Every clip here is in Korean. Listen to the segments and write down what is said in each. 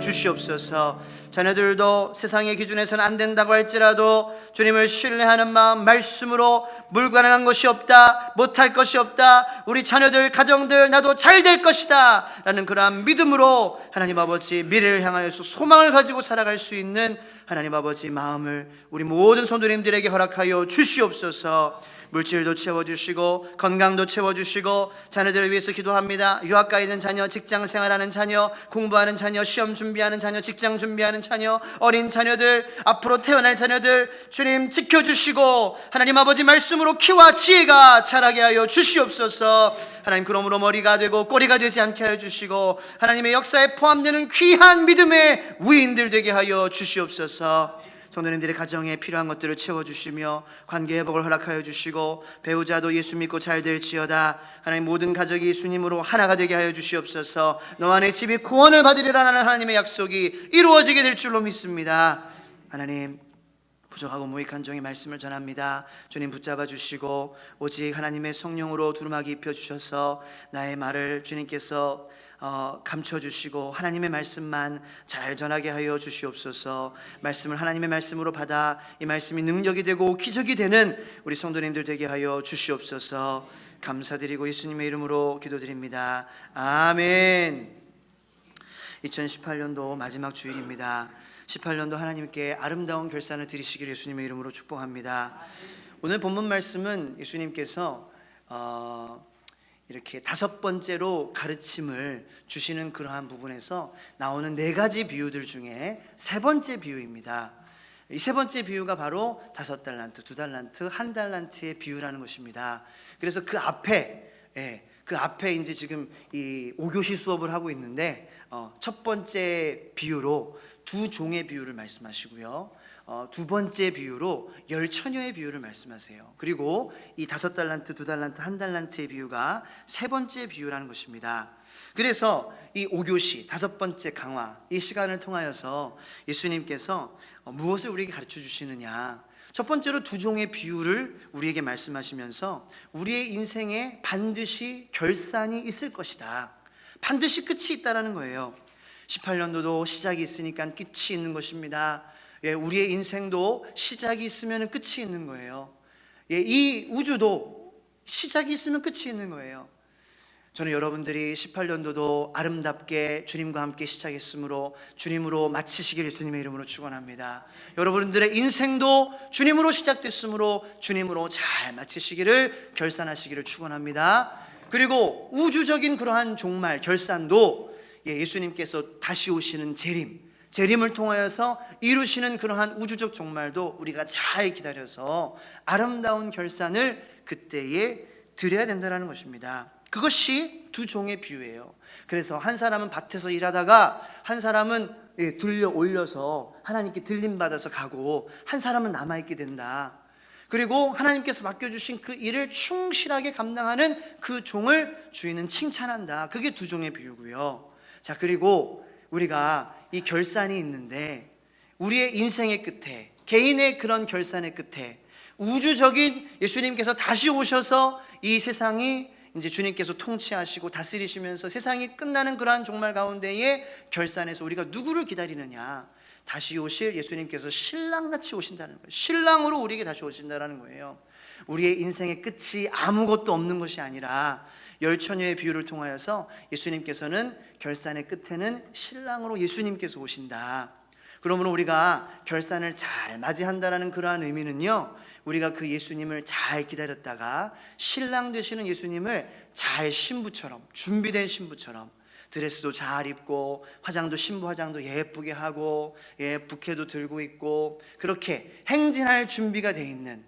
주시옵소서. 자녀들도 세상의 기준에서는 안 된다고 할지라도 주님을 신뢰하는 마음, 말씀으로 불가능한 것이 없다, 못할 것이 없다, 우리 자녀들, 가정들, 나도 잘 될 것이다 라는 그러한 믿음으로 하나님 아버지 미래를 향하여서 소망을 가지고 살아갈 수 있는 하나님 아버지 마음을 우리 모든 성도님들에게 허락하여 주시옵소서. 물질도 채워주시고 건강도 채워주시고, 자녀들을 위해서 기도합니다. 유학가 있는 자녀, 직장생활하는 자녀, 공부하는 자녀, 시험 준비하는 자녀, 직장 준비하는 자녀, 어린 자녀들, 앞으로 태어날 자녀들 주님 지켜주시고 하나님 아버지 말씀으로 키와 지혜가 자라게 하여 주시옵소서. 하나님, 그러므로 머리가 되고 꼬리가 되지 않게 하여 주시고 하나님의 역사에 포함되는 귀한 믿음의 위인들 되게 하여 주시옵소서. 성도님들의 가정에 필요한 것들을 채워주시며 관계 회복을 허락하여 주시고, 배우자도 예수 믿고 잘 될지어다. 하나님, 모든 가족이 예수님으로 하나가 되게 하여 주시옵소서. 너와 내 집이 구원을 받으리라는 하나님의 약속이 이루어지게 될 줄로 믿습니다. 하나님, 부족하고 무익한 종의 말씀을 전합니다. 주님 붙잡아 주시고 오직 하나님의 성령으로 두루마기 입혀 주셔서 나의 말을 주님께서 감춰주시고 하나님의 말씀만 잘 전하게 하여 주시옵소서. 말씀을 하나님의 말씀으로 받아 이 말씀이 능력이 되고 기적이 되는 우리 성도님들 되게 하여 주시옵소서. 감사드리고 예수님의 이름으로 기도드립니다. 아멘. 2018년도 마지막 주일입니다. 18년도 하나님께 아름다운 결산을 드리시기를 예수님의 이름으로 축복합니다. 오늘 본문 말씀은 예수님께서 이렇게 5번째로 가르침을 주시는 그러한 부분에서 나오는 4가지 비유들 중에 3번째 비유입니다. 이 3번째 비유가 바로 5달란트, 2달란트, 1달란트의 비유라는 것입니다. 그래서 그 앞에 이제 지금 이 5교시 수업을 하고 있는데 첫 번째 비유로 2종의 비유를 말씀하시고요, 2번째 비유로 10처녀의 비유를 말씀하세요. 그리고 이 5달란트, 2달란트, 1달란트의 비유가 3번째 비유라는 것입니다. 그래서 이 5교시 5번째 강화, 이 시간을 통하여서 예수님께서 무엇을 우리에게 가르쳐 주시느냐, 첫 번째로 2종의 비유를 우리에게 말씀하시면서 우리의 인생에 반드시 결산이 있을 것이다, 반드시 끝이 있다라는 거예요. 18년도도 시작이 있으니까 끝이 있는 것입니다. 우리의 인생도 시작이 있으면 끝이 있는 거예요. 이 우주도 시작이 있으면 끝이 있는 거예요. 저는 여러분들이 18년도도 아름답게 주님과 함께 시작했으므로 주님으로 마치시길 예수님의 이름으로 축원합니다. 여러분들의 인생도 주님으로 시작됐으므로 주님으로 잘 마치시기를, 결산하시기를 축원합니다. 그리고 우주적인 그러한 종말, 결산도 예수님께서 다시 오시는 재림을 통하여서 이루시는 그러한 우주적 종말도 우리가 잘 기다려서 아름다운 결산을 그때에 드려야 된다는 것입니다. 그것이 2종의 비유예요. 그래서 한 사람은 밭에서 일하다가 한 사람은 들려 올려서 하나님께 들림받아서 가고, 한 사람은 남아있게 된다. 그리고 하나님께서 맡겨주신 그 일을 충실하게 감당하는 그 종을 주인은 칭찬한다. 그게 2종의 비유고요. 자, 그리고 우리가 이 결산이 있는데 우리의 인생의 끝에, 개인의 그런 결산의 끝에 우주적인 예수님께서 다시 오셔서 이 세상이 이제 주님께서 통치하시고 다스리시면서 세상이 끝나는 그러한 종말 가운데의 결산에서 우리가 누구를 기다리느냐, 다시 오실 예수님께서 신랑같이 오신다는 거예요. 신랑으로 우리에게 다시 오신다는 거예요. 우리의 인생의 끝이 아무것도 없는 것이 아니라 10처녀의 비유를 통하여서 예수님께서는 결산의 끝에는 신랑으로 예수님께서 오신다. 그러므로 우리가 결산을 잘 맞이한다는 그러한 의미는요, 우리가 그 예수님을 잘 기다렸다가 신랑 되시는 예수님을 잘 신부처럼, 준비된 신부처럼 드레스도 잘 입고 화장도, 신부 화장도 예쁘게 하고 부케도 들고 있고 그렇게 행진할 준비가 돼 있는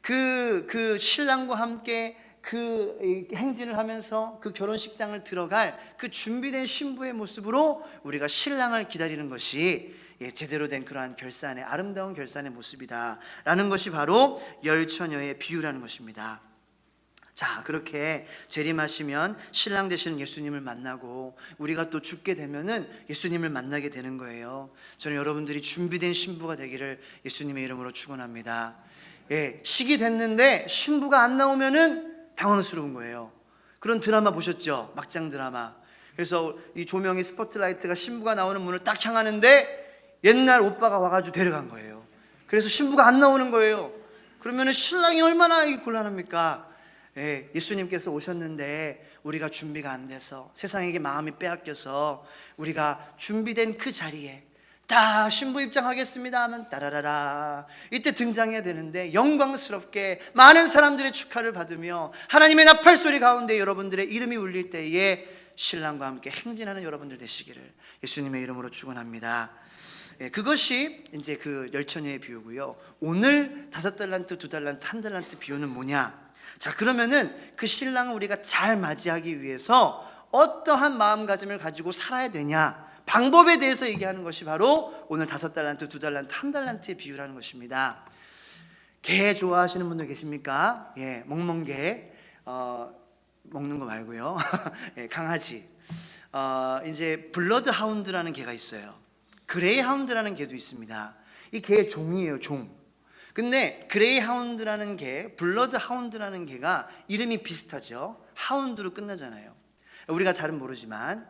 그 신랑과 함께 그 행진을 하면서 그 결혼식장을 들어갈 그 준비된 신부의 모습으로 우리가 신랑을 기다리는 것이 제대로 된 그러한 결산의, 아름다운 결산의 모습이다 라는 것이 바로 10처녀의 비유라는 것입니다. 자, 그렇게 재림하시면 신랑 되시는 예수님을 만나고 우리가 또 죽게 되면은 예수님을 만나게 되는 거예요. 저는 여러분들이 준비된 신부가 되기를 예수님의 이름으로 축원합니다. 식이 됐는데 신부가 안 나오면은 당황스러운 거예요. 그런 드라마 보셨죠? 막장 드라마. 그래서 이 조명이 스포트라이트가 신부가 나오는 문을 딱 향하는데 옛날 오빠가 와가지고 데려간 거예요. 그래서 신부가 안 나오는 거예요. 그러면 신랑이 얼마나 곤란합니까? 예, 예수님께서 오셨는데 우리가 준비가 안 돼서 세상에게 마음이 빼앗겨서 우리가 준비된 그 자리에 딱 신부 입장하겠습니다 하면 따라라라 이때 등장해야 되는데 영광스럽게 많은 사람들의 축하를 받으며 하나님의 나팔소리 가운데 여러분들의 이름이 울릴 때에 신랑과 함께 행진하는 여러분들 되시기를 예수님의 이름으로 축원합니다. 예, 그것이 이제 그 열처녀의 비유고요. 오늘 5달란트, 2달란트, 1달란트 비유는 뭐냐? 자, 그러면은 그 신랑을 우리가 잘 맞이하기 위해서 어떠한 마음가짐을 가지고 살아야 되냐? 방법에 대해서 얘기하는 것이 바로 오늘 5달란트, 2달란트, 1달란트의 비유라는 것입니다. 개 좋아하시는 분들 계십니까? 예, 멍멍개, 먹는 거 말고요. 예, 강아지. 이제 블러드 하운드라는 개가 있어요. 그레이 하운드라는 개도 있습니다. 이 개의 종이에요, 종. 근데 그레이 하운드라는 개, 블러드 하운드라는 개가 이름이 비슷하죠. 하운드로 끝나잖아요. 우리가 잘은 모르지만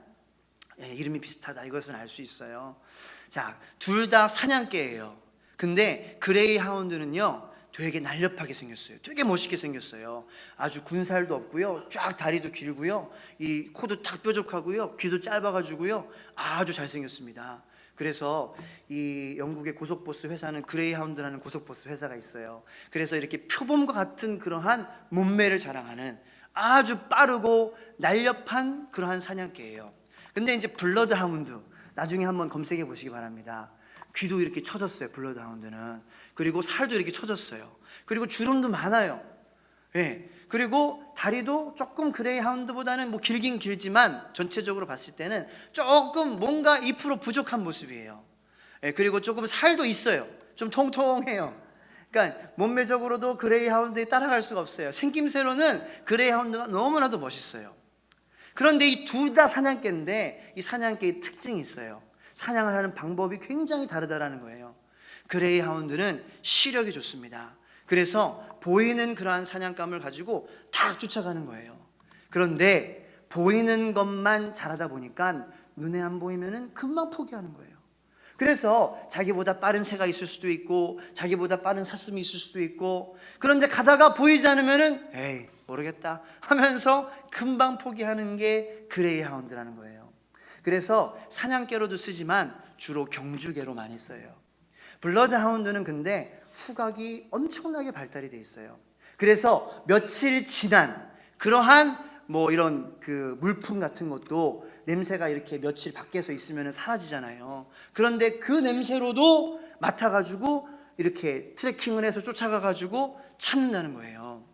이름이 비슷하다 이것은 알 수 있어요. 자, 둘 다 사냥개예요. 근데 그레이 하운드는요 되게 날렵하게 생겼어요. 되게 멋있게 생겼어요. 아주 군살도 없고요, 쫙 다리도 길고요, 이 코도 딱 뾰족하고요, 귀도 짧아가지고요, 아주 잘생겼습니다. 그래서 이 영국의 고속버스 회사는 그레이하운드라는 고속버스 회사가 있어요. 그래서 이렇게 표범과 같은 그러한 몸매를 자랑하는 아주 빠르고 날렵한 그러한 사냥개예요. 근데 이제 블러드 하운드 나중에 한번 검색해 보시기 바랍니다. 귀도 이렇게 쳐졌어요, 블러드 하운드는. 그리고 살도 이렇게 쳐졌어요. 그리고 주름도 많아요. 예. 그리고 다리도 조금 그레이 하운드보다는 뭐 길긴 길지만 전체적으로 봤을 때는 조금 뭔가 2% 부족한 모습이에요. 예. 그리고 조금 살도 있어요. 좀 통통해요. 그러니까 몸매적으로도 그레이 하운드에 따라갈 수가 없어요. 생김새로는 그레이 하운드가 너무나도 멋있어요. 그런데 이 둘 다 사냥개인데 이 사냥개의 특징이 있어요. 사냥을 하는 방법이 굉장히 다르다라는 거예요. 그레이 하운드는 시력이 좋습니다. 그래서 보이는 그러한 사냥감을 가지고 딱 쫓아가는 거예요. 그런데 보이는 것만 잘하다 보니까 눈에 안 보이면은 금방 포기하는 거예요. 그래서 자기보다 빠른 새가 있을 수도 있고 자기보다 빠른 사슴이 있을 수도 있고, 그런데 가다가 보이지 않으면은 에이 모르겠다 하면서 금방 포기하는 게 그레이 하운드라는 거예요. 그래서 사냥개로도 쓰지만 주로 경주개로 많이 써요. 블러드 하운드는 근데 후각이 엄청나게 발달이 돼 있어요. 그래서 며칠 지난 그러한 뭐 이런 그 물품 같은 것도 냄새가 이렇게 며칠 밖에서 있으면 사라지잖아요. 그런데 그 냄새로도 맡아가지고 이렇게 트래킹을 해서 쫓아가가지고 찾는다는 거예요.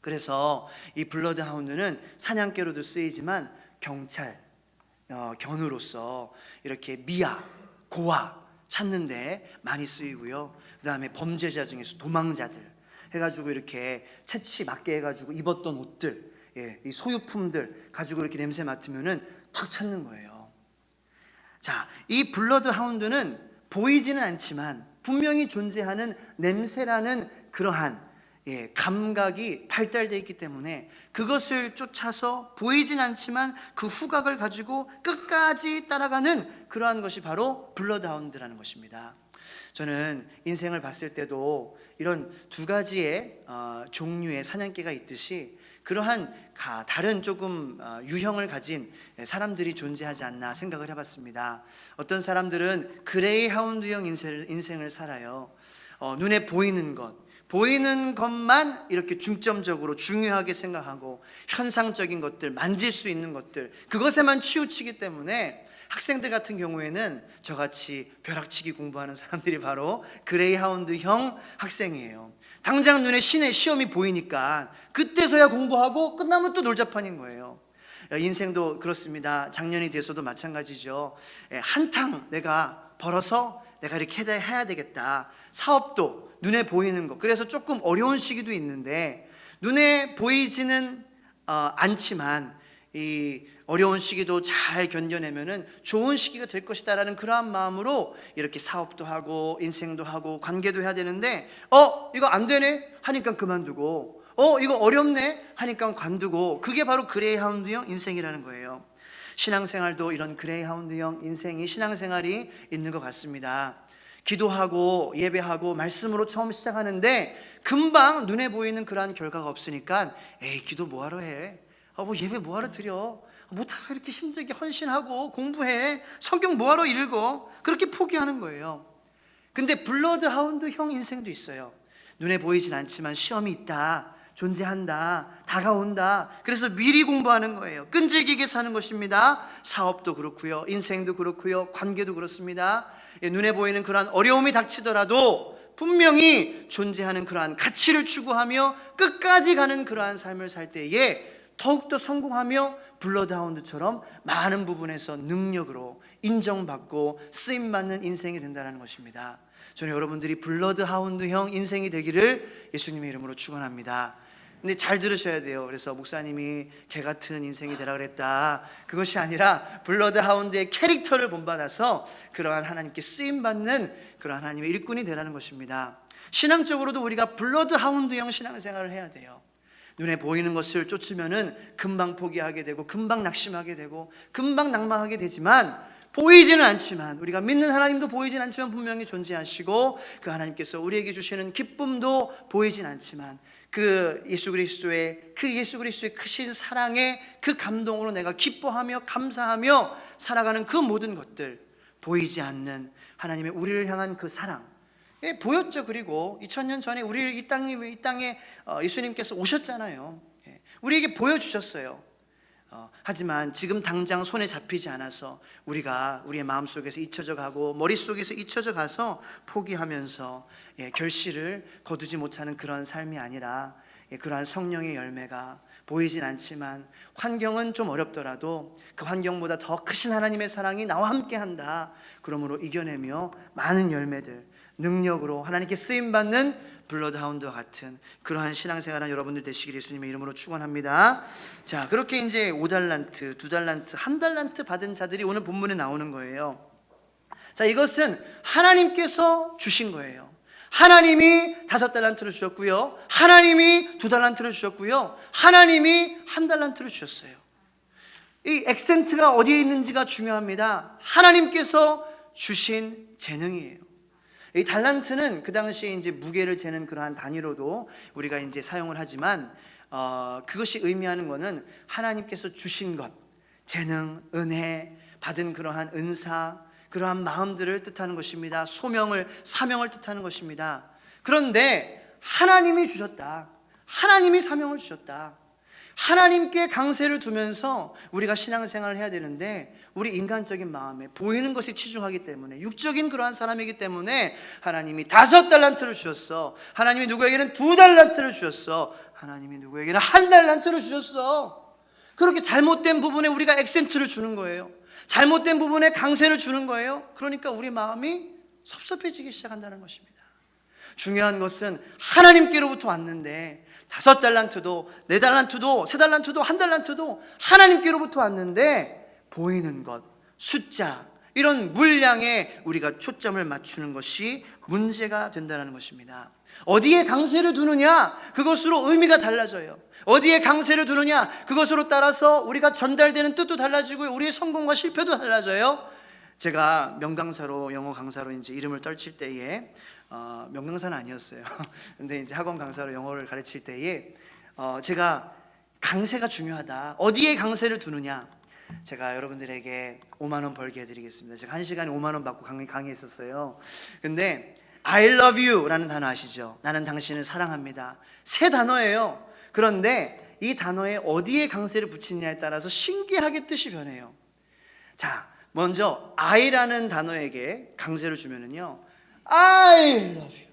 그래서 이 블러드 하운드는 사냥개로도 쓰이지만 경찰, 견우로서 이렇게 미아, 고아 찾는데 많이 쓰이고요. 그 다음에 범죄자 중에서 도망자들 해가지고 이렇게 채취 맞게 해가지고 입었던 옷들, 예, 이 소유품들 가지고 이렇게 냄새 맡으면은 탁 찾는 거예요. 자, 이 블러드 하운드는 보이지는 않지만 분명히 존재하는 냄새라는 그러한 감각이 발달되어 있기 때문에 그것을 쫓아서 보이진 않지만 그 후각을 가지고 끝까지 따라가는 그러한 것이 바로 블러드 하운드라는 것입니다. 저는 인생을 봤을 때도 이런 두 가지의 종류의 사냥개가 있듯이 그러한 다른 조금 유형을 가진 사람들이 존재하지 않나 생각을 해봤습니다. 어떤 사람들은 그레이 하운드형 인생을 살아요. 눈에 보이는 것만 이렇게 중점적으로 중요하게 생각하고 현상적인 것들, 만질 수 있는 것들, 그것에만 치우치기 때문에 학생들 같은 경우에는 저같이 벼락치기 공부하는 사람들이 바로 그레이 하운드형 학생이에요. 당장 눈에 시험이 보이니까 그때서야 공부하고 끝나면 또 놀자판인 거예요. 인생도 그렇습니다. 작년이 돼서도 마찬가지죠. 한탕 내가 벌어서 내가 이렇게 해야 되겠다. 사업도 눈에 보이는 거, 그래서 조금 어려운 시기도 있는데 눈에 보이지는 않지만 이 어려운 시기도 잘 견뎌내면은 좋은 시기가 될 것이다라는 그러한 마음으로 이렇게 사업도 하고 인생도 하고 관계도 해야 되는데 이거 안 되네 하니까 그만두고 이거 어렵네 하니까 관두고, 그게 바로 그레이하운드형 인생이라는 거예요. 신앙생활도 이런 그레이하운드형 인생이 신앙생활이 있는 것 같습니다. 기도하고 예배하고 말씀으로 처음 시작하는데 금방 눈에 보이는 그러한 결과가 없으니까 에이, 기도 뭐하러 해? 뭐 예배 뭐하러 드려? 못하고 이렇게 힘들게 헌신하고 공부해? 성경 뭐하러 읽어? 그렇게 포기하는 거예요. 근데 블러드하운드형 인생도 있어요. 눈에 보이진 않지만 시험이 있다, 존재한다, 다가온다. 그래서 미리 공부하는 거예요. 끈질기게 사는 것입니다. 사업도 그렇고요, 인생도 그렇고요, 관계도 그렇습니다. 눈에 보이는 그러한 어려움이 닥치더라도 분명히 존재하는 그러한 가치를 추구하며 끝까지 가는 그러한 삶을 살 때에 더욱더 성공하며 블러드하운드처럼 많은 부분에서 능력으로 인정받고 쓰임받는 인생이 된다는 것입니다. 저는 여러분들이 블러드하운드형 인생이 되기를 예수님의 이름으로 축원합니다. 근데 잘 들으셔야 돼요. 그래서 목사님이 개 같은 인생이 되라 그랬다, 그것이 아니라 블러드하운드의 캐릭터를 본받아서 그러한 하나님께 쓰임받는 그러한 하나님의 일꾼이 되라는 것입니다. 신앙적으로도 우리가 블러드하운드형 신앙생활을 해야 돼요. 눈에 보이는 것을 쫓으면은 금방 포기하게 되고 금방 낙심하게 되고 금방 낭망하게 되지만, 보이지는 않지만, 우리가 믿는 하나님도 보이진 않지만 분명히 존재하시고 그 하나님께서 우리에게 주시는 기쁨도 보이진 않지만 그 예수 그리스도의 크신 사랑의 그 감동으로 내가 기뻐하며 감사하며 살아가는 그 모든 것들, 보이지 않는 하나님의 우리를 향한 그 사랑 보였죠. 그리고 2000년 전에 우리를 이 땅에 예수님께서 오셨잖아요. 우리에게 보여주셨어요. 하지만 지금 당장 손에 잡히지 않아서 우리가 우리의 마음속에서 잊혀져 가고 머릿속에서 잊혀져 가서 포기하면서 결실을 거두지 못하는 그런 삶이 아니라, 그러한 성령의 열매가 보이진 않지만 환경은 좀 어렵더라도 그 환경보다 더 크신 하나님의 사랑이 나와 함께한다, 그러므로 이겨내며 많은 열매들, 능력으로 하나님께 쓰임받는 블러드하운드와 같은 그러한 신앙생활한 여러분들 되시길 예수님의 이름으로 축원합니다. 자, 그렇게 이제 5달란트, 2달란트, 1달란트 받은 자들이 오늘 본문에 나오는 거예요. 자, 이것은 하나님께서 주신 거예요. 하나님이 5달란트를 주셨고요, 하나님이 2달란트를 주셨고요, 하나님이 1달란트를 주셨어요. 이 액센트가 어디에 있는지가 중요합니다. 하나님께서 주신 재능이에요. 이 달란트는 그 당시에 이제 무게를 재는 그러한 단위로도 우리가 이제 사용을 하지만, 그것이 의미하는 것은 하나님께서 주신 것, 재능, 은혜, 받은 그러한 은사, 그러한 마음들을 뜻하는 것입니다. 소명을, 사명을 뜻하는 것입니다. 그런데 하나님이 주셨다, 하나님이 사명을 주셨다. 하나님께 강세를 두면서 우리가 신앙생활을 해야 되는데, 우리 인간적인 마음에 보이는 것이 치중하기 때문에, 육적인 그러한 사람이기 때문에 하나님이 5달란트를 주셨어, 하나님이 누구에게는 2달란트를 주셨어, 하나님이 누구에게는 1달란트를 주셨어. 그렇게 잘못된 부분에 우리가 액센트를 주는 거예요. 잘못된 부분에 강세를 주는 거예요. 그러니까 우리 마음이 섭섭해지기 시작한다는 것입니다. 중요한 것은 하나님께로부터 왔는데, 5달란트도 4달란트도 3달란트도 1달란트도 하나님께로부터 왔는데, 보이는 것, 숫자, 이런 물량에 우리가 초점을 맞추는 것이 문제가 된다는 것입니다. 어디에 강세를 두느냐, 그것으로 의미가 달라져요. 어디에 강세를 두느냐, 그것으로 따라서 우리가 전달되는 뜻도 달라지고 우리의 성공과 실패도 달라져요. 제가 명강사로, 영어 강사로 이제 이름을 떨칠 때에, 명강사는 아니었어요. 근데 이제 학원 강사로 영어를 가르칠 때에 제가 강세가 중요하다, 어디에 강세를 두느냐, 제가 여러분들에게 5만 원 벌게 해드리겠습니다. 제가 1시간에 5만 원 받고 강의했었어요. 근데 I love you 라는 단어 아시죠? 나는 당신을 사랑합니다. 세 단어예요. 그런데 이 단어에 어디에 강세를 붙이느냐에 따라서 신기하게 뜻이 변해요. 자, 먼저 I라는 단어에게 강세를 주면은요, I love you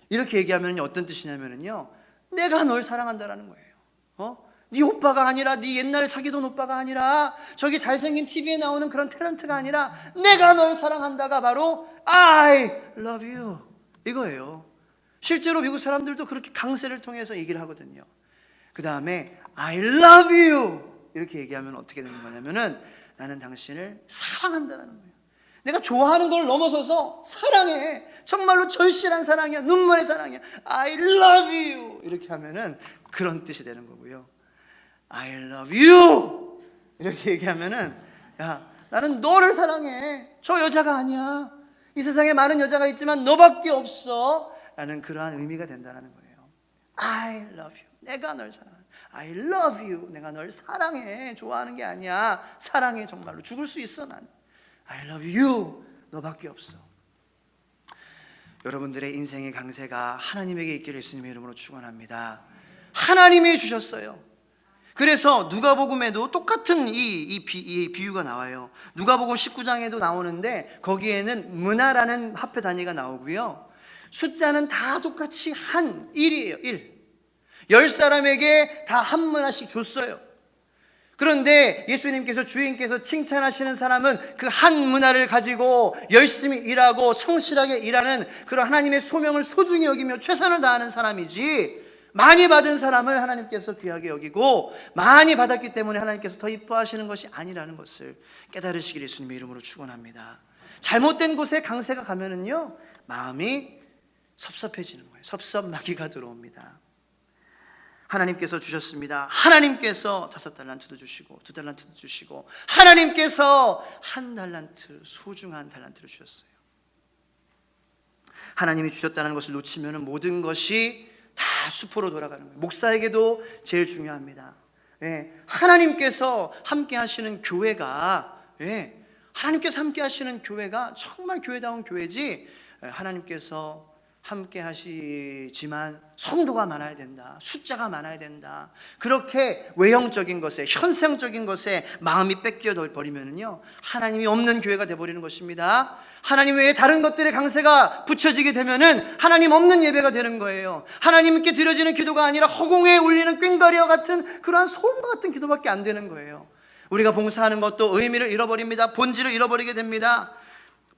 이렇게 얘기하면 어떤 뜻이냐면요, 내가 널 사랑한다라는 거예요. 네 오빠가 아니라, 네 옛날 사귀던 오빠가 아니라, 저기 잘생긴 TV에 나오는 그런 탤런트가 아니라 내가 널 사랑한다가 바로 I love you 이거예요. 실제로 미국 사람들도 그렇게 강세를 통해서 얘기를 하거든요. 그 다음에 I love you 이렇게 얘기하면 어떻게 되는 거냐면은, 나는 당신을 사랑한다는 거예요. 내가 좋아하는 걸 넘어서서 사랑해, 정말로 절실한 사랑이야, 눈물의 사랑이야, I love you 이렇게 하면은 그런 뜻이 되는 거고요. I love you 이렇게 얘기하면은 야, 나는 너를 사랑해. 저 여자가 아니야. 이 세상에 많은 여자가 있지만 너밖에 없어. 라는 그러한 의미가 된다는 거예요. I love you. 내가 널 사랑해. I love you. 내가 널 사랑해. 좋아하는 게 아니야. 사랑해. 정말로 죽을 수 있어. 난 I love you. 너밖에 없어. 여러분들의 인생의 강세가 하나님에게 있기를 예수님의 이름으로 축원합니다. 하나님이 주셨어요. 그래서 누가복음에도 똑같은 이 비유가 나와요. 누가복음 19장에도 나오는데 거기에는 문화라는 화폐 단위가 나오고요, 숫자는 다 똑같이 1이에요. 1. 10사람에게 다 한 문화씩 줬어요. 그런데 예수님께서, 주인께서 칭찬하시는 사람은 그 한 문화를 가지고 열심히 일하고 성실하게 일하는 그런 하나님의 소명을 소중히 여기며 최선을 다하는 사람이지, 많이 받은 사람을 하나님께서 귀하게 여기고 많이 받았기 때문에 하나님께서 더 이뻐하시는 것이 아니라는 것을 깨달으시길 예수님의 이름으로 축원합니다. 잘못된 곳에 강세가 가면은요, 마음이 섭섭해지는 거예요. 섭섭마귀가 들어옵니다. 하나님께서 주셨습니다. 하나님께서 5달란트도 주시고 2달란트도 주시고 하나님께서 1달란트, 소중한 달란트를 주셨어요. 하나님이 주셨다는 것을 놓치면 모든 것이 다 수포로 돌아가는 거예요. 목사에게도 제일 중요합니다. 하나님께서 함께 하시는 교회가, 하나님께서 함께 하시는 교회가 정말 교회다운 교회지, 하나님께서 함께 하시지만 성도가 많아야 된다, 숫자가 많아야 된다, 그렇게 외형적인 것에, 현상적인 것에 마음이 뺏겨 버리면은요, 하나님이 없는 교회가 되어버리는 것입니다. 하나님 외에 다른 것들의 강세가 붙여지게 되면은 하나님 없는 예배가 되는 거예요. 하나님께 드려지는 기도가 아니라 허공에 울리는 꽹과리와 같은 그러한 소음과 같은 기도밖에 안 되는 거예요. 우리가 봉사하는 것도 의미를 잃어버립니다. 본질을 잃어버리게 됩니다.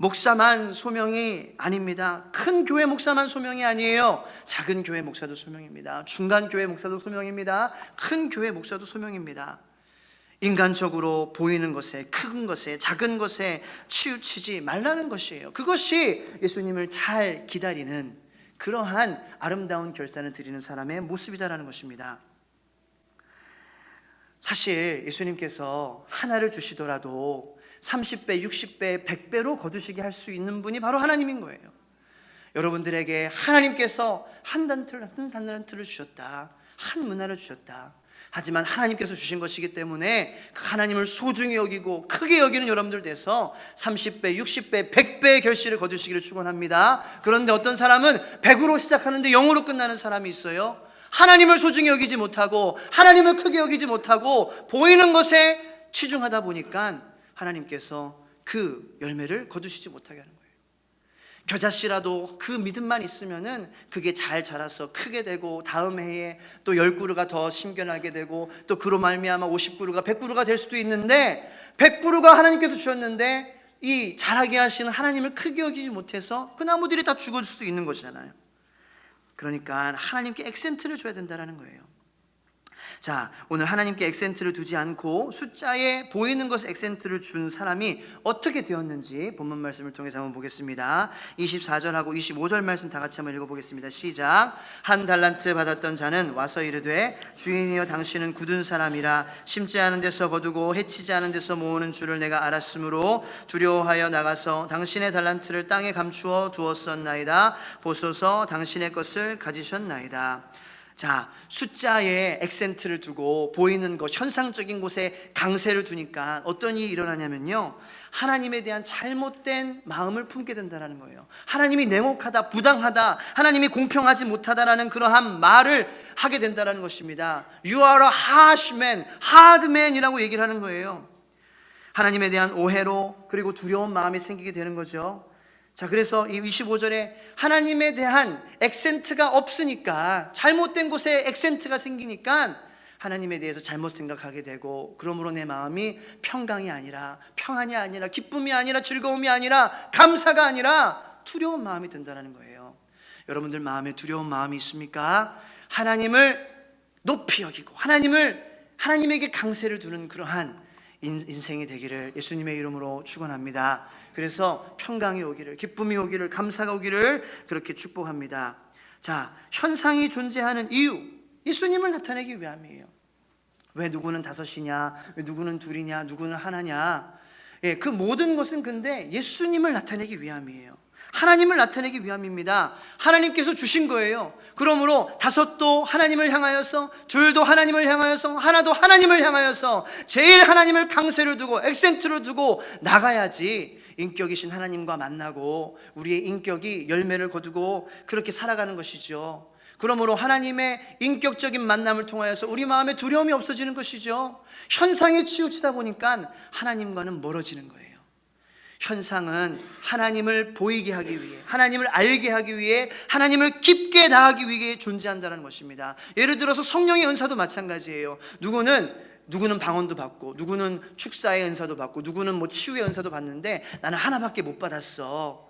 목사만 소명이 아닙니다. 큰 교회 목사만 소명이 아니에요. 작은 교회 목사도 소명입니다. 중간 교회 목사도 소명입니다. 큰 교회 목사도 소명입니다. 인간적으로 보이는 것에, 큰 것에, 작은 것에 치우치지 말라는 것이에요. 그것이 예수님을 잘 기다리는 그러한 아름다운 결산을 드리는 사람의 모습이다라는 것입니다. 사실 예수님께서 하나를 주시더라도 30배, 60배, 100배로 거두시게 할 수 있는 분이 바로 하나님인 거예요. 여러분들에게 하나님께서 한 달란트를 주셨다, 한 문화를 주셨다. 하지만 하나님께서 주신 것이기 때문에 그 하나님을 소중히 여기고 크게 여기는 여러분들 돼서 30배, 60배, 100배의 결실을 거두시기를 축원합니다. 그런데 어떤 사람은 100으로 시작하는데 0으로 끝나는 사람이 있어요. 하나님을 소중히 여기지 못하고 하나님을 크게 여기지 못하고 보이는 것에 치중하다 보니까 하나님께서 그 열매를 거두시지 못하게 하는 거예요. 겨자씨라도 그 믿음만 있으면은 그게 잘 자라서 크게 되고 다음 해에 또 10그루가 더 심겨나게 되고 또 그로 말미암아 50그루가 100그루가 될 수도 있는데, 100그루가 하나님께서 주셨는데 이 자라게 하시는 하나님을 크게 여기지 못해서 그 나무들이 다 죽을 수 있는 것이잖아요. 그러니까 하나님께 액센트를 줘야 된다는 거예요. 자, 오늘 하나님께 액센트를 두지 않고 숫자에 보이는 것에 액센트를 준 사람이 어떻게 되었는지 본문 말씀을 통해서 한번 보겠습니다. 24절하고 25절 말씀 다 같이 한번 읽어보겠습니다. 시작. 1달란트 받았던 자는 와서 이르되 주인이여 당신은 굳은 사람이라 심지 않은 데서 거두고 해치지 않은 데서 모으는 줄을 내가 알았으므로 두려워하여 나가서 당신의 달란트를 땅에 감추어 두었었나이다. 보소서 당신의 것을 가지셨나이다. 자, 숫자에 액센트를 두고 보이는 것, 현상적인 곳에 강세를 두니까 어떤 일이 일어나냐면요, 하나님에 대한 잘못된 마음을 품게 된다는 거예요. 하나님이 냉혹하다, 부당하다, 하나님이 공평하지 못하다라는 그러한 말을 하게 된다는 것입니다. You are a harsh man, hard man이라고 얘기를 하는 거예요. 하나님에 대한 오해로, 그리고 두려운 마음이 생기게 되는 거죠. 자, 그래서 이 25절에 하나님에 대한 액센트가 없으니까, 잘못된 곳에 액센트가 생기니까 하나님에 대해서 잘못 생각하게 되고, 그러므로 내 마음이 평강이 아니라, 평안이 아니라, 기쁨이 아니라, 즐거움이 아니라, 감사가 아니라 두려운 마음이 든다는 거예요. 여러분들 마음에 두려운 마음이 있습니까? 하나님을 높이 여기고 하나님에게 강세를 두는 그러한 인생이 되기를 예수님의 이름으로 축원합니다. 그래서 평강이 오기를, 기쁨이 오기를, 감사가 오기를 그렇게 축복합니다. 자, 현상이 존재하는 이유, 예수님을 나타내기 위함이에요. 왜 누구는 5이냐, 왜 누구는 2이냐, 누구는 하나냐? 그 모든 것은 근데 예수님을 나타내기 위함이에요. 하나님을 나타내기 위함입니다. 하나님께서 주신 거예요. 그러므로 다섯도 하나님을 향하여서, 둘도 하나님을 향하여서, 하나도 하나님을 향하여서 제일 하나님을 강세를 두고 액센트를 두고 나가야지 인격이신 하나님과 만나고 우리의 인격이 열매를 거두고 그렇게 살아가는 것이죠. 그러므로 하나님의 인격적인 만남을 통하여서 우리 마음에 두려움이 없어지는 것이죠. 현상에 치우치다 보니까 하나님과는 멀어지는 거예요. 현상은 하나님을 보이게 하기 위해, 하나님을 알게 하기 위해, 하나님을 깊게 나가기 위해 존재한다는 것입니다. 예를 들어서 성령의 은사도 마찬가지예요. 누구는 방언도 받고, 누구는 축사의 은사도 받고, 누구는 뭐 치유의 은사도 받는데 나는 하나밖에 못 받았어.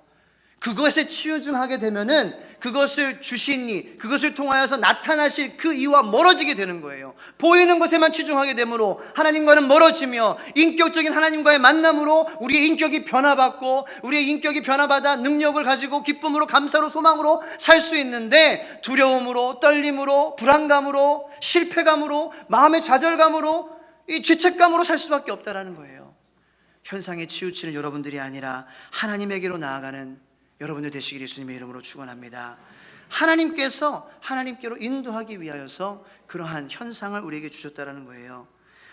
그것에 치우중하게 되면은 그것을 주신 이, 그것을 통하여서 나타나실 그 이와 멀어지게 되는 거예요. 보이는 것에만 치중하게 되므로 하나님과는 멀어지며, 인격적인 하나님과의 만남으로 우리의 인격이 변화받고, 우리의 인격이 변화받아 능력을 가지고 기쁨으로, 감사로, 소망으로 살 수 있는데, 두려움으로, 떨림으로, 불안감으로, 실패감으로, 마음의 좌절감으로, 이 죄책감으로 살 수밖에 없다라는 거예요. 현상에 치우치는 여러분들이 아니라 하나님에게로 나아가는 여러분들 되시길 예수님의 이름으로 축원합니다. 하나님께서 하나님께로 인도하기 위하여서 그러한 현상을 우리에게 주셨다라는 거예요.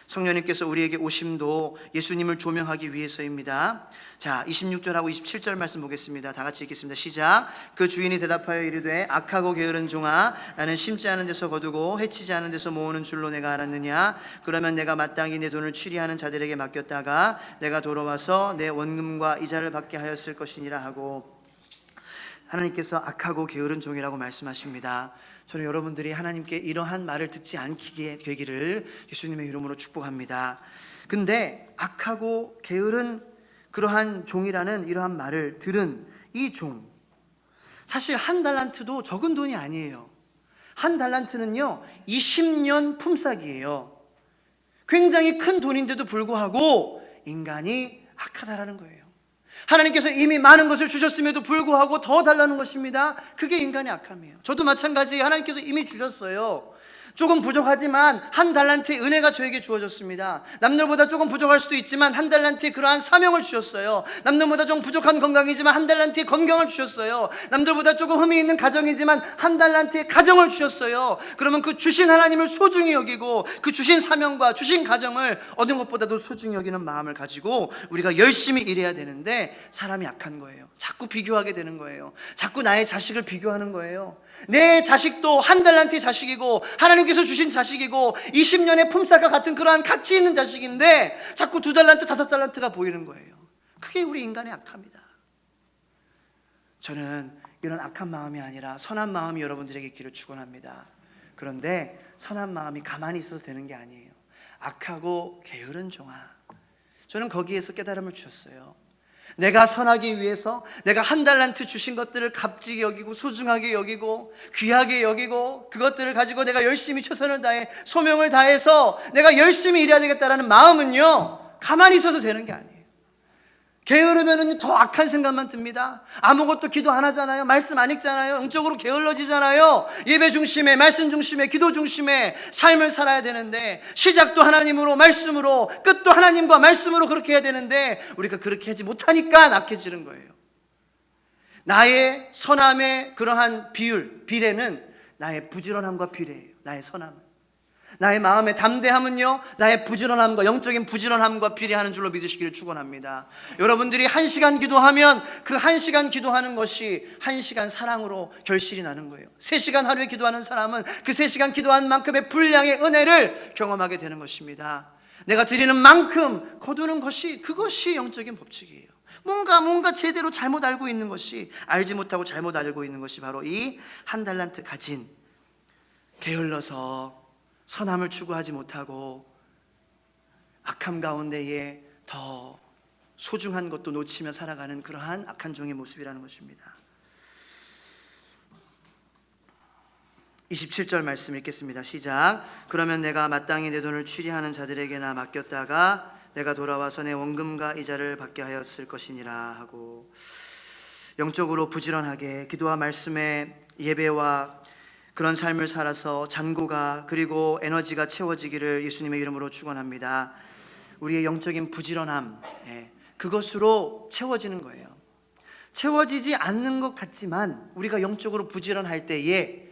성령님께서 우리에게 오심도 예수님을 조명하기 위해서입니다. 자, 26절하고 27절 말씀 보겠습니다. 다 같이 읽겠습니다. 시작. 그 주인이 대답하여 이르되 악하고 게으른 종아, 나는 심지 않은 데서 거두고 해치지 않은 데서 모으는 줄로 내가 알았느냐? 그러면 내가 마땅히 내 돈을 취리하는 자들에게 맡겼다가 내가 돌아와서 내 원금과 이자를 받게 하였을 것이니라 하고, 하나님께서 악하고 게으른 종이라고 말씀하십니다. 저는 여러분들이 하나님께 이러한 말을 듣지 않게 되기를 예수님의 이름으로 축복합니다. 근데 악하고 게으른 그러한 종이라는 이러한 말을 들은 이 종, 사실 한 달란트도 적은 돈이 아니에요. 한 달란트는요 20년 품삯이에요. 굉장히 큰 돈인데도 불구하고 인간이 악하다라는 거예요. 하나님께서 이미 많은 것을 주셨음에도 불구하고 더 달라는 것입니다. 그게 인간의 악함이에요. 저도 마찬가지, 하나님께서 이미 주셨어요. 조금 부족하지만 한 달란트의 은혜가 저에게 주어졌습니다. 남들보다 조금 부족할 수도 있지만 한 달란트의 그러한 사명을 주셨어요. 남들보다 좀 부족한 건강이지만 한 달란트의 건강을 주셨어요. 남들보다 조금 흠이 있는 가정이지만 한 달란트의 가정을 주셨어요. 그러면 그 주신 하나님을 소중히 여기고, 그 주신 사명과 주신 가정을 얻은 것보다도 소중히 여기는 마음을 가지고 우리가 열심히 일해야 되는데, 사람이 약한 거예요. 자꾸 비교하게 되는 거예요. 자꾸 나의 자식을 비교하는 거예요. 내 자식도 한 달란트의 자식이고 하나님께서 주신 자식이고 20년의 품삯과 같은 그러한 가치 있는 자식인데 자꾸 2달란트, 5달란트가 보이는 거예요. 그게 우리 인간의 악함이다. 저는 이런 악한 마음이 아니라 선한 마음이 여러분들에게 있기를 축원합니다. 그런데 선한 마음이 가만히 있어도 되는 게 아니에요. 악하고 게으른 종아, 저는 거기에서 깨달음을 주셨어요. 내가 선하기 위해서 내가 한 달란트 주신 것들을 값지게 여기고 소중하게 여기고 귀하게 여기고, 그것들을 가지고 내가 열심히 최선을 다해 소명을 다해서 내가 열심히 일해야 되겠다라는 마음은요 가만히 있어서 되는 게 아니에요. 게으르면 더 악한 생각만 듭니다. 아무것도 기도 안 하잖아요. 말씀 안 읽잖아요. 영적으로 게을러지잖아요. 예배 중심에, 말씀 중심에, 기도 중심에 삶을 살아야 되는데, 시작도 하나님으로, 말씀으로, 끝도 하나님과 말씀으로 그렇게 해야 되는데 우리가 그렇게 하지 못하니까 악해지는 거예요. 나의 선함의 그러한 비례는 나의 부지런함과 비례해요. 나의 선함은, 나의 마음의 담대함은요 나의 부지런함과, 영적인 부지런함과 비례하는 줄로 믿으시기를 축원합니다. 여러분들이 1시간 기도하면 그 1시간 기도하는 것이 1시간 사랑으로 결실이 나는 거예요. 3시간 하루에 기도하는 사람은 그 3시간 기도한 만큼의 분량의 은혜를 경험하게 되는 것입니다. 내가 드리는 만큼 거두는 것이, 그것이 영적인 법칙이에요. 뭔가 제대로 잘못 알고 있는 것이, 알지 못하고 잘못 알고 있는 것이 바로 이 한 달란트 가진, 게을러서 선함을 추구하지 못하고 악함 가운데에 더 소중한 것도 놓치며 살아가는 그러한 악한 종의 모습이라는 것입니다. 27절 말씀 읽겠습니다. 시작. 그러면 내가 마땅히 내 돈을 취리하는 자들에게나 맡겼다가 내가 돌아와서 내 원금과 이자를 받게 하였을 것이니라 하고, 영적으로 부지런하게 기도와 말씀의 예배와 그런 삶을 살아서 잔고가, 그리고 에너지가 채워지기를 예수님의 이름으로 축원합니다. 우리의 영적인 부지런함, 그것으로 채워지는 거예요. 채워지지 않는 것 같지만 우리가 영적으로 부지런할 때에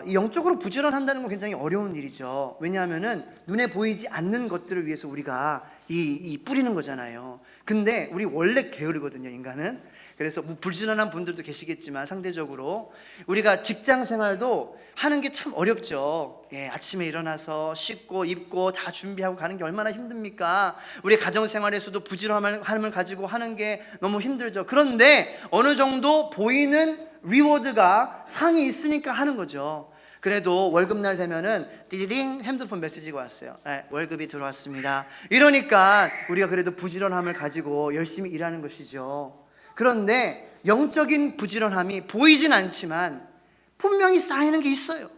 이 영적으로 부지런한다는 건 굉장히 어려운 일이죠. 왜냐하면은 눈에 보이지 않는 것들을 위해서 우리가 이 뿌리는 거잖아요. 근데 우리 원래 게으르거든요, 인간은. 그래서 뭐 부지런한 분들도 계시겠지만 상대적으로 우리가 직장 생활도 하는 게 참 어렵죠. 아침에 일어나서 씻고 입고 다 준비하고 가는 게 얼마나 힘듭니까? 우리 가정 생활에서도 부지런함을 가지고 하는 게 너무 힘들죠. 그런데 어느 정도 보이는 리워드가 상이 있으니까 하는 거죠. 그래도 월급날 되면은 띠링 핸드폰 메시지가 왔어요. 월급이 들어왔습니다. 이러니까 우리가 그래도 부지런함을 가지고 열심히 일하는 것이죠. 그런데 영적인 부지런함이 보이진 않지만 분명히 쌓이는 게 있어요.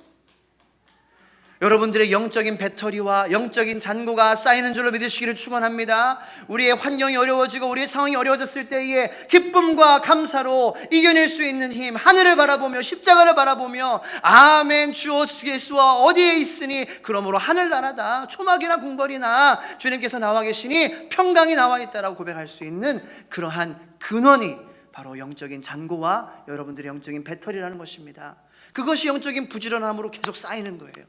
여러분들의 영적인 배터리와 영적인 잔고가 쌓이는 줄로 믿으시기를 축원합니다. 우리의 환경이 어려워지고 우리의 상황이 어려워졌을 때에 기쁨과 감사로 이겨낼 수 있는 힘, 하늘을 바라보며 십자가를 바라보며 아멘 주 예수와 어디에 있으니 그러므로 하늘나라다 초막이나 궁궐이나 주님께서 나와 계시니 평강이 나와 있다라고 고백할 수 있는 그러한 근원이 바로 영적인 잔고와 여러분들의 영적인 배터리라는 것입니다. 그것이 영적인 부지런함으로 계속 쌓이는 거예요.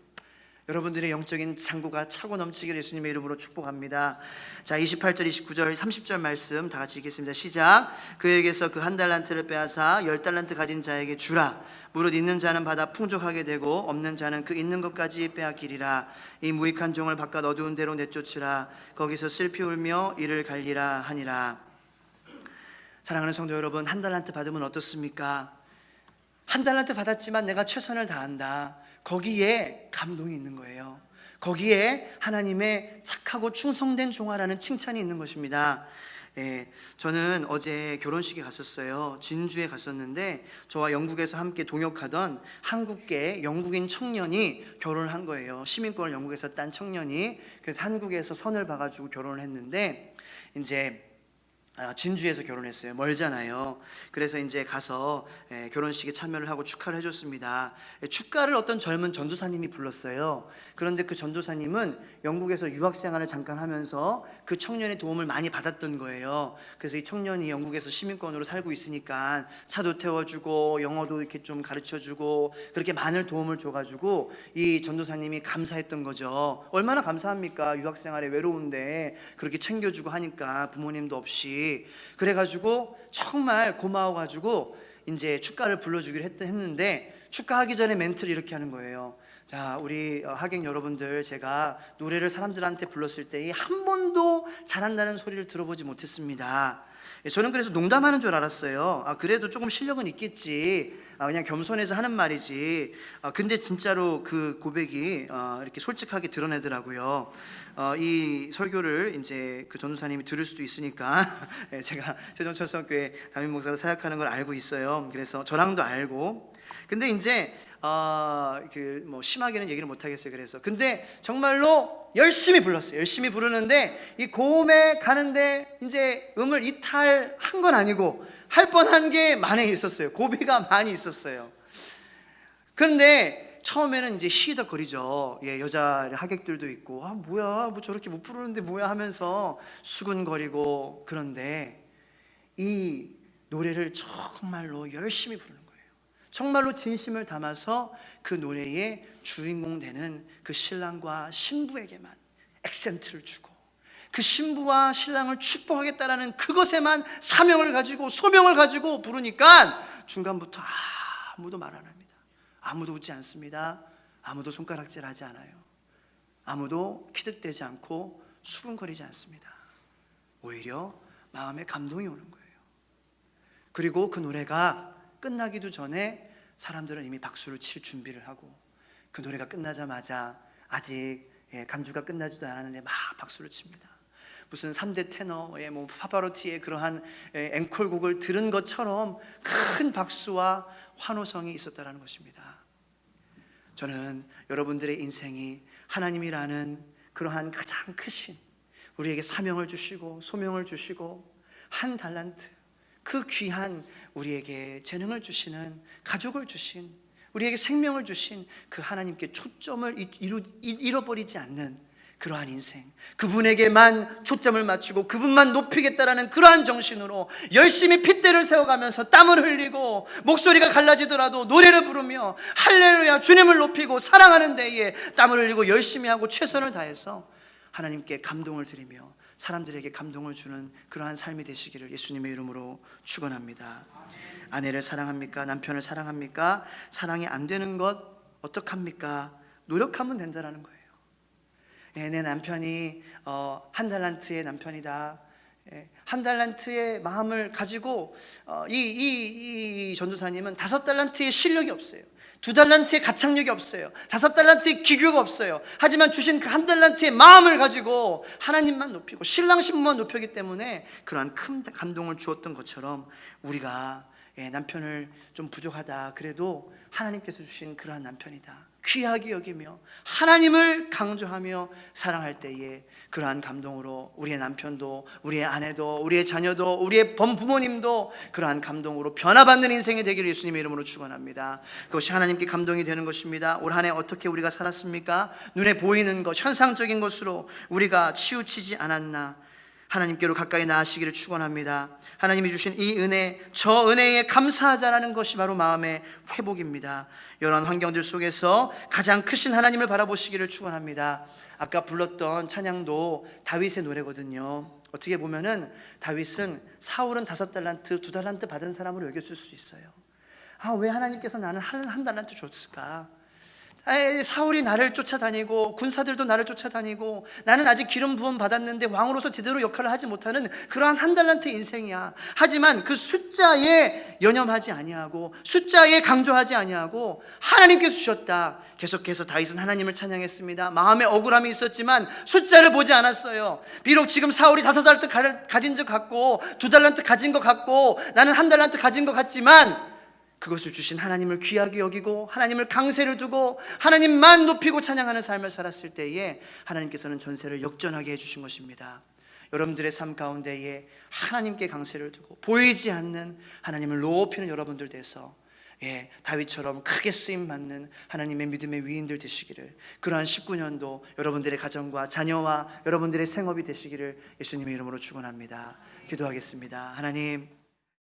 여러분들의 영적인 잔고가 차고 넘치기를 예수님의 이름으로 축복합니다. 자, 28절, 29절, 30절 말씀 다 같이 읽겠습니다. 시작. 그에게서 그 한 달란트를 빼앗아 10달란트 가진 자에게 주라. 무릇 있는 자는 받아 풍족하게 되고 없는 자는 그 있는 것까지 빼앗기리라. 이 무익한 종을 바깥 어두운 데로 내쫓으라. 거기서 슬피 울며 이를 갈리라 하니라. 사랑하는 성도 여러분, 한 달란트 받으면 어떻습니까? 한 달란트 받았지만 내가 최선을 다한다. 거기에 감동이 있는 거예요. 거기에 하나님의 착하고 충성된 종아라는 칭찬이 있는 것입니다. 저는 어제 결혼식에 갔었어요. 진주에 갔었는데 저와 영국에서 함께 동역하던 한국계 영국인 청년이 결혼을 한 거예요. 시민권을 영국에서 딴 청년이. 그래서 한국에서 선을 봐가지고 결혼을 했는데 이제 진주에서 결혼했어요. 멀잖아요. 그래서 이제 가서 결혼식에 참여를 하고 축하를 해줬습니다. 축가를 어떤 젊은 전도사님이 불렀어요. 그런데 그 전도사님은 영국에서 유학생활을 잠깐 하면서 그 청년의 도움을 많이 받았던 거예요. 그래서 이 청년이 영국에서 시민권으로 살고 있으니까 차도 태워주고 영어도 이렇게 좀 가르쳐주고 그렇게 많은 도움을 줘가지고 이 전도사님이 감사했던 거죠. 얼마나 감사합니까? 유학생활에 외로운데 그렇게 챙겨주고 하니까 부모님도 없이. 그래가지고 정말 고마워가지고 이제 축가를 불러주기로 했는데 축가하기 전에 멘트를 이렇게 하는 거예요. 자, 우리 하객 여러분들, 제가 노래를 사람들한테 불렀을 때 한 번도 잘한다는 소리를 들어보지 못했습니다. 저는 그래서 농담하는 줄 알았어요. 그래도 조금 실력은 있겠지. 그냥 겸손해서 하는 말이지. 근데 진짜로 그 고백이 이렇게 솔직하게 드러내더라고요. 이 설교를 이제 그 전도사님이 들을 수도 있으니까 제가 세종철성교회 담임 목사로 사역하는 걸 알고 있어요. 그래서 저랑도 알고. 근데 이제 뭐 심하게는 얘기를 못 하겠어요. 그래서 근데 정말로 열심히 불렀어요. 열심히 부르는데 이 고음에 가는데 이제 음을 이탈한 건 아니고 할 뻔한 게 많이 있었어요. 고비가 많이 있었어요. 그런데 처음에는 이제 시더거리죠. 여자 하객들도 있고 뭐야 뭐 저렇게 못 부르는데 뭐야 하면서 수근거리고. 그런데 이 노래를 정말로 열심히 부르는 거예요. 정말로 진심을 담아서 그 노래의 주인공 되는 그 신랑과 신부에게만 액센트를 주고 그 신부와 신랑을 축복하겠다라는 그것에만 사명을 가지고 소명을 가지고 부르니까 중간부터 아무도 말 안 합니다. 아무도 웃지 않습니다. 아무도 손가락질하지 않아요. 아무도 키득대지 않고 수근거리지 않습니다. 오히려 마음에 감동이 오는 거예요. 그리고 그 노래가 끝나기도 전에 사람들은 이미 박수를 칠 준비를 하고 그 노래가 끝나자마자 아직 간주가 끝나지도 않았는데 막 박수를 칩니다. 무슨 3대 테너의 뭐 파바로티의 그러한 앵콜곡을 들은 것처럼 큰 박수와 환호성이 있었다는 것입니다. 저는 여러분들의 인생이 하나님이라는 그러한 가장 크신 우리에게 사명을 주시고 소명을 주시고 한 달란트 그 귀한 우리에게 재능을 주시는 가족을 주신 우리에게 생명을 주신 그 하나님께 초점을 잃어버리지 않는 그러한 인생, 그분에게만 초점을 맞추고 그분만 높이겠다라는 그러한 정신으로 열심히 핏대를 세워가면서 땀을 흘리고 목소리가 갈라지더라도 노래를 부르며 할렐루야 주님을 높이고 사랑하는 데에 땀을 흘리고 열심히 하고 최선을 다해서 하나님께 감동을 드리며 사람들에게 감동을 주는 그러한 삶이 되시기를 예수님의 이름으로 축원합니다. 아내를 사랑합니까? 남편을 사랑합니까? 사랑이 안 되는 것 어떡합니까? 노력하면 된다는 거예요. 내 남편이 한 달란트의 남편이다. 한 달란트의 마음을 가지고 이 전도사님은 5달란트의 실력이 없어요. 2달란트의 가창력이 없어요. 5달란트의 기교가 없어요. 하지만 주신 그 한 달란트의 마음을 가지고 하나님만 높이고 신랑 신부만 높였기 때문에 그러한 큰 감동을 주었던 것처럼 우리가 남편을 좀 부족하다 그래도 하나님께서 주신 그러한 남편이다 귀하게 여기며 하나님을 강조하며 사랑할 때에 그러한 감동으로 우리의 남편도 우리의 아내도 우리의 자녀도 우리의 부모님도 그러한 감동으로 변화받는 인생이 되기를 예수님의 이름으로 축원합니다. 그것이 하나님께 감동이 되는 것입니다. 올 한 해 어떻게 우리가 살았습니까? 눈에 보이는 것, 현상적인 것으로 우리가 치우치지 않았나? 하나님께로 가까이 나아시기를 축원합니다. 하나님이 주신 이 은혜, 저 은혜에 감사하자라는 것이 바로 마음의 회복입니다. 이러한 환경들 속에서 가장 크신 하나님을 바라보시기를 축원합니다. 아까 불렀던 찬양도 다윗의 노래거든요. 어떻게 보면은 다윗은 사울은 5달란트, 2달란트 받은 사람으로 여겼을 수 있어요. 왜 하나님께서 나는 한 달란트 줬을까? 사울이 나를 쫓아다니고 군사들도 나를 쫓아다니고 나는 아직 기름 부음 받았는데 왕으로서 제대로 역할을 하지 못하는 그러한 한 달란트 인생이야. 하지만 그 숫자에 연연하지 아니하고 숫자에 강조하지 아니하고 하나님께서 주셨다. 계속해서 다윗은 하나님을 찬양했습니다. 마음에 억울함이 있었지만 숫자를 보지 않았어요. 비록 지금 사울이 5달란트 가진 것 같고 2달란트 가진 것 같고 나는 한 달란트 가진 것 같지만 그것을 주신 하나님을 귀하게 여기고 하나님을 강세를 두고 하나님만 높이고 찬양하는 삶을 살았을 때에 하나님께서는 전세를 역전하게 해주신 것입니다. 여러분들의 삶 가운데에 하나님께 강세를 두고 보이지 않는 하나님을 높이는 여러분들 돼서 다윗처럼 크게 쓰임받는 하나님의 믿음의 위인들 되시기를, 그러한 19년도 여러분들의 가정과 자녀와 여러분들의 생업이 되시기를 예수님의 이름으로 축원합니다. 기도하겠습니다. 하나님,